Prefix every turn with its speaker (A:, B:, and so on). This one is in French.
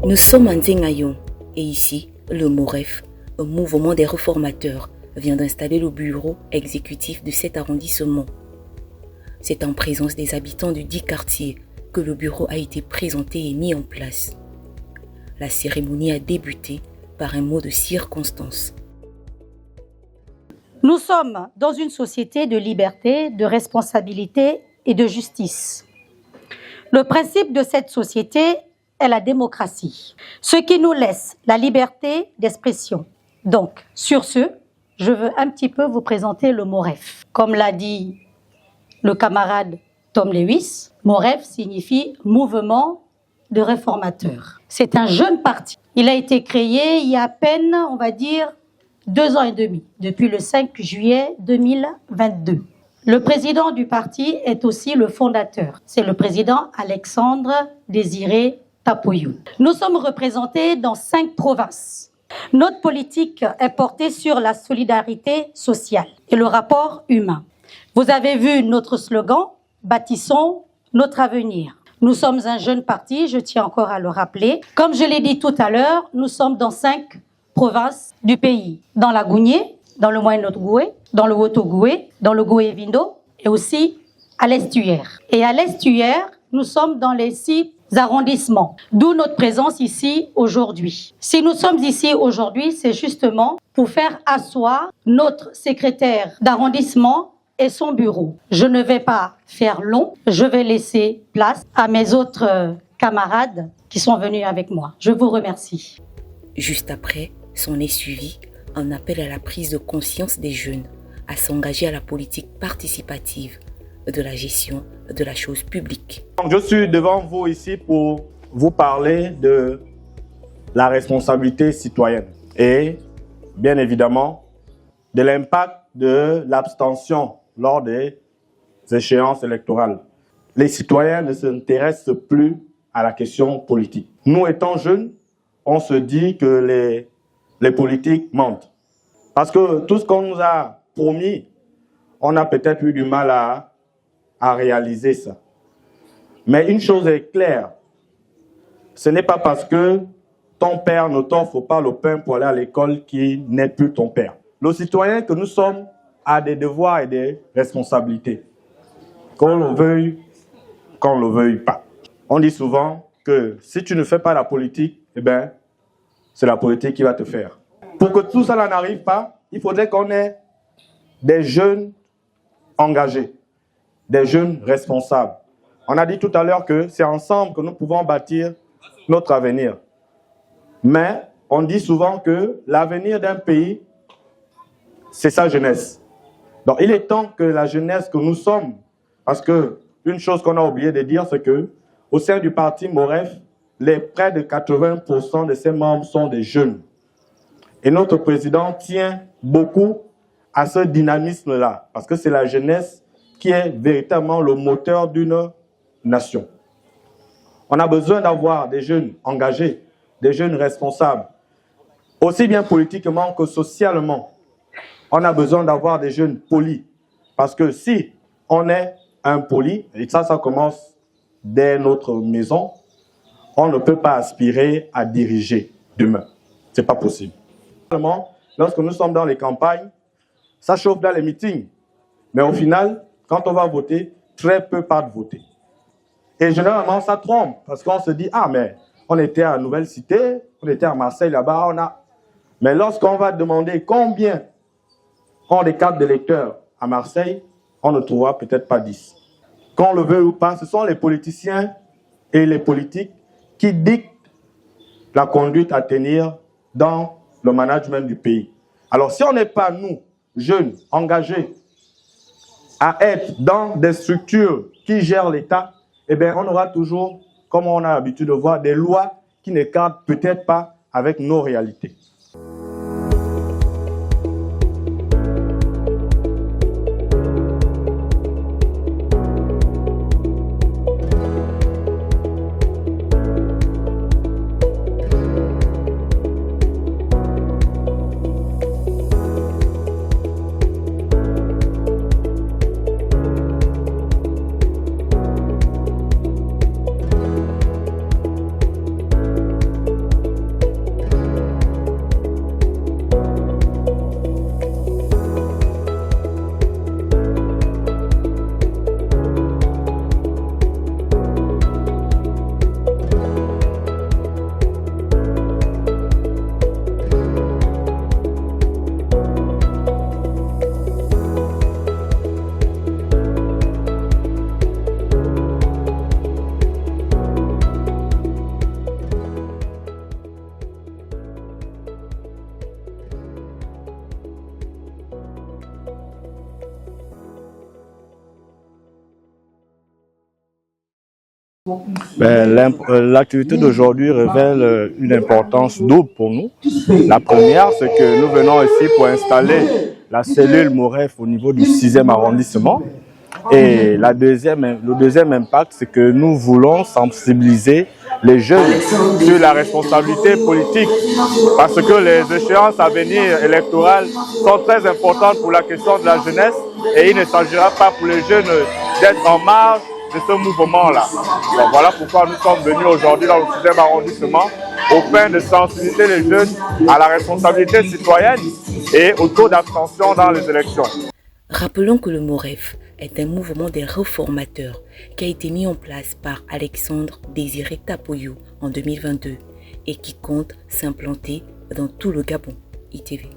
A: Nous sommes à Nzengayon et ici, le MOREF, un mouvement des réformateurs, vient d'installer le bureau exécutif de cet arrondissement. C'est en présence des habitants du dit quartier que le bureau a été présenté et mis en place. La cérémonie a débuté par un mot de circonstance.
B: Nous sommes dans une société de liberté, de responsabilité et de justice. Le principe de cette société est la démocratie, ce qui nous laisse la liberté d'expression. Donc, sur ce, je veux un petit peu vous présenter le MOREF. Comme l'a dit le camarade Tom Lewis, MOREF signifie Mouvement de réformateurs. C'est un jeune parti. Il a été créé il y a à peine, on va dire, 2 ans et demi, depuis le 5 juillet 2022. Le président du parti est aussi le fondateur. C'est le président Alexandre Désiré Tapoyou. Nous sommes représentés dans 5 provinces. Notre politique est portée sur la solidarité sociale et le rapport humain. Vous avez vu notre slogan « Bâtissons notre avenir ». Nous sommes un jeune parti, je tiens encore à le rappeler. Comme je l'ai dit tout à l'heure, nous sommes dans 5 provinces du pays. Dans la Gougnée, dans le Moyen-Nord-Goué, dans le Haut-Goué, dans le Goué-Vindo et aussi à l'Estuaire. Et à l'Estuaire, nous sommes dans les 6 arrondissements, d'où notre présence ici aujourd'hui. Si nous sommes ici aujourd'hui, c'est justement pour faire asseoir notre secrétaire d'arrondissement et son bureau. Je ne vais pas faire long, je vais laisser place à mes autres camarades qui sont venus avec moi. Je vous remercie.
A: Juste après, s'en est suivi un appel à la prise de conscience des jeunes à s'engager à la politique participative de la gestion de la chose publique.
C: Je suis devant vous ici pour vous parler de la responsabilité citoyenne et bien évidemment de l'impact de l'abstention lors des échéances électorales. Les citoyens ne s'intéressent plus à la question politique. Nous étant jeunes, on se dit que les politiques mentent. Parce que tout ce qu'on nous a promis, on a peut-être eu du mal à réaliser ça. Mais une chose est claire, ce n'est pas parce que ton père ne t'offre pas le pain pour aller à l'école qu'il n'est plus ton père. Le citoyen que nous sommes a des devoirs et des responsabilités, qu'on le veuille pas. On dit souvent que si tu ne fais pas la politique, eh ben, c'est la politique qui va te faire. Pour que tout ça n'arrive pas, il faudrait qu'on ait des jeunes engagés, des jeunes responsables. On a dit tout à l'heure que c'est ensemble que nous pouvons bâtir notre avenir. Mais on dit souvent que l'avenir d'un pays, c'est sa jeunesse. Donc il est temps que la jeunesse que nous sommes, parce que une chose qu'on a oublié de dire, c'est que au sein du parti MOREF, près de 80% de ses membres sont des jeunes. Et notre président tient beaucoup à ce dynamisme-là, parce que c'est la jeunesse qui est véritablement le moteur d'une nation. On a besoin d'avoir des jeunes engagés, des jeunes responsables, aussi bien politiquement que socialement. On a besoin d'avoir des jeunes polis, parce que si on est impoli, et ça commence dès notre maison, on ne peut pas aspirer à diriger demain. C'est pas possible. Lorsque nous sommes dans les campagnes, ça chauffe dans les meetings. Mais au final, quand on va voter, très peu partent voter. Et généralement, ça trompe, parce qu'on se dit, ah, mais on était à Nouvelle-Cité, on était à Marseille, là-bas, Mais lorsqu'on va demander combien ont des cartes d'électeurs à Marseille, on ne trouvera peut-être pas 10. Qu'on le veuille ou pas, ce sont les politiciens et les politiques qui dictent la conduite à tenir dans le management du pays. Alors, si on n'est pas, nous, jeunes, engagés, à être dans des structures qui gèrent l'État, eh bien, on aura toujours, comme on a l'habitude de voir, des lois qui ne cadrent peut-être pas avec nos réalités. L'activité d'aujourd'hui révèle une importance double pour nous. La première, c'est que nous venons ici pour installer la cellule MOREF au niveau du 6e arrondissement. Et le deuxième impact, c'est que nous voulons sensibiliser les jeunes sur la responsabilité politique, parce que les échéances à venir électorales sont très importantes pour la question de la jeunesse, et il ne s'agira pas pour les jeunes d'être en marge de ce mouvement-là. Donc voilà pourquoi nous sommes venus aujourd'hui dans le 6e arrondissement au fin de sensibiliser les jeunes à la responsabilité citoyenne et au taux d'abstention dans les élections.
A: Rappelons que le MOREF est un mouvement des réformateurs qui a été mis en place par Alexandre Désiré Tapoyou en 2022 et qui compte s'implanter dans tout le Gabon. ITV.